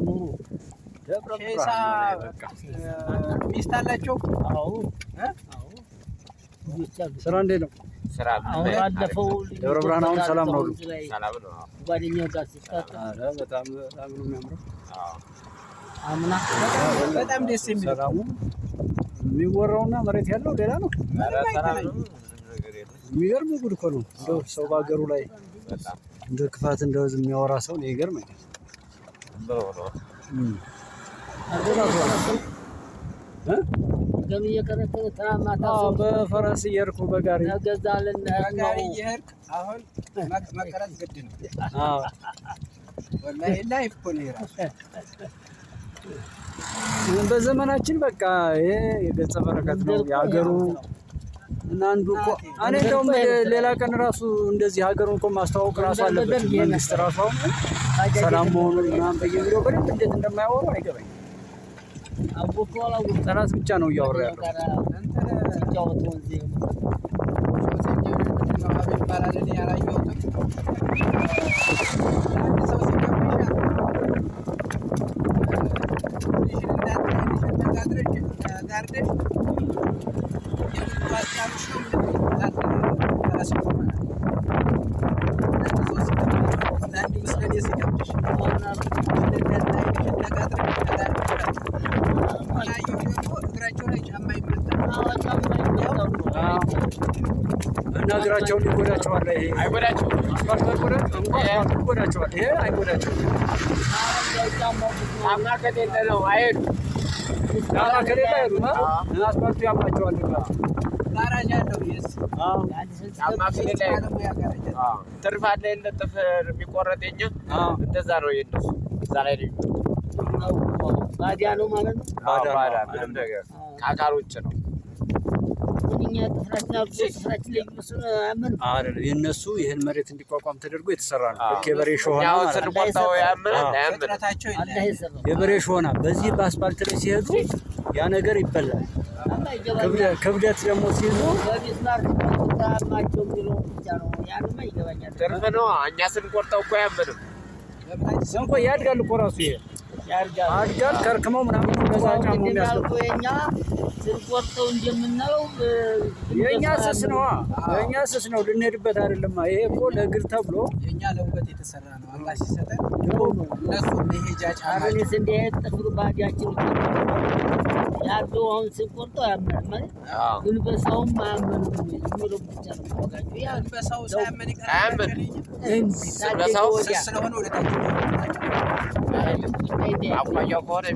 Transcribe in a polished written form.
ኑሩ ሚስት አላቸው? አዎ ስራ እንዴት ነው? ስራ አሁን አለፈው ደብረ ብርሃን አሁን ሰላም ነው? ሰላም ነው። ጓደኛው ጋር ሲጣጣ በጣም ነው የሚያምረው። አምና በጣም ደስ የሚል ሰላሙ የሚወራውና መሬት ያለው ሌላ ነው። የሚገርም ጉድ እኮ ነው። እንደው ሰው በሀገሩ ላይ እንደ ክፋት እንደው የሚያወራ ሰው ነው ይገርመኛል። በፈረስ እየሄድኩ በጋሪ እየሄድክ አሁን መቀረጽ ግድ ነው። ወላሂ ላይፍ እኮ ነው የራሱ በዘመናችን በቃ ይሄ የገጸ በረከት ነው የሀገሩ እና አንዱ እኮ እኔ እንደውም ሌላ ቀን ራሱ እንደዚህ ሀገሩን እኮ ማስተዋወቅ ራሱ አለበት መንግስት ራሱ አሁን ሰላም መሆኑን ምናምን በየቪዲዮ በደንብ እንዴት እንደማያወሩ አይገባኝም። ጠላት ብቻ ነው እያወራ ያለው። እና እግራቸውን ይጎዳቸዋል። ይሄ አይጎዳቸውም። ይጎዳቸዋል። ይሄ አይጎዳቸውም። ጫማ ከሌለ ነው አይሄዱም። ጫማ ከሌለ አይሄዱም። አስፋልቱ ያማቸዋል። ጋራጅ አለው። ጫማ ከሌለ ትርፍ አለ የለ ጥፍር የሚቆረጥ የኛ እንደዛ ነው የእነሱ እዛ ላይ ነው ባዲያ ነው ማለት ነው። ባዳ ምንም ነገር ከአካል ውጭ ነው። የእነሱ ይህን መሬት እንዲቋቋም ተደርጎ የተሰራ ነው። የበሬ ሾሆና የበሬ ሾሆና በዚህ በአስፓልት ላይ ሲሄዱ ያ ነገር ይበላል። ክብደት ደግሞ ሲይዙ ትርፍ ነው። እኛ ስንቆርጠው እኮ አያምንም። እንኳ ያድጋል እኮ ራሱ ይሄ ያድጋል። ከርክመው ምናምን እንደዛ ጫማ የሚያስገቡ የኛ ስንቆርጠው እንደምናለው የኛ ስስ ነው። የኛ ስስ ነው። ልንሄድበት አይደለም። ይሄ እኮ ለእግር ተብሎ የኛ ለውበት የተሰራ ነው። አላህ ሲሰጠን እነሱ መሄጃ ጫማ አሁንስ እንዴት ጥፍሩ ባዲያችን ያለው አሁን ስንቆርጠው ያመን ማለት ጉልበሳውም ማመን የሚለው ብቻ ነው ወጋችሁ ያ ጉልበሳው ሳያመን ይቀር አያምን ጉልበሳው ስለሆነ ወደ ታች አቋያው ከሆነ